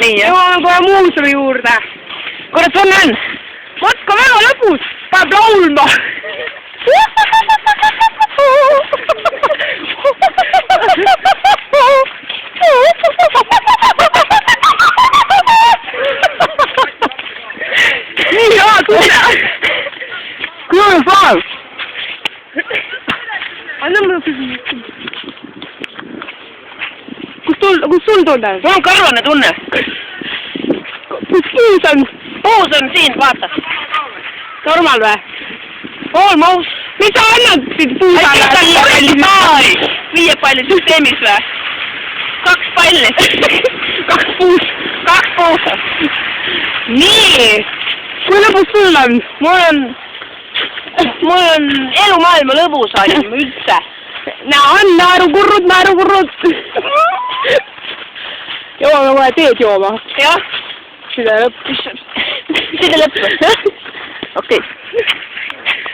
nii, jah? jõuame kohe muuseumi juurde. Kuidas tunne on? Võtka väga lõbus, peab laulma. nii hea tunne. Kuule, Paul! Anna mulle küsimust. Kus sul tunne on? Mul on kõrvane tunne. Kus puus on? Puus on siin, vaata. Normal või? Almost. Mis sa annad siit puusale? Viiepalli süsteemis või? 2 palli. 2 puus. 2 puusa. Nii. Kui lõbus sul on? Mul on elumaailma lõbus aim üldse. Naerukurrud. Jõuame kohe teed jooma. Jah. Side lõpp. Side lõpp. Okei.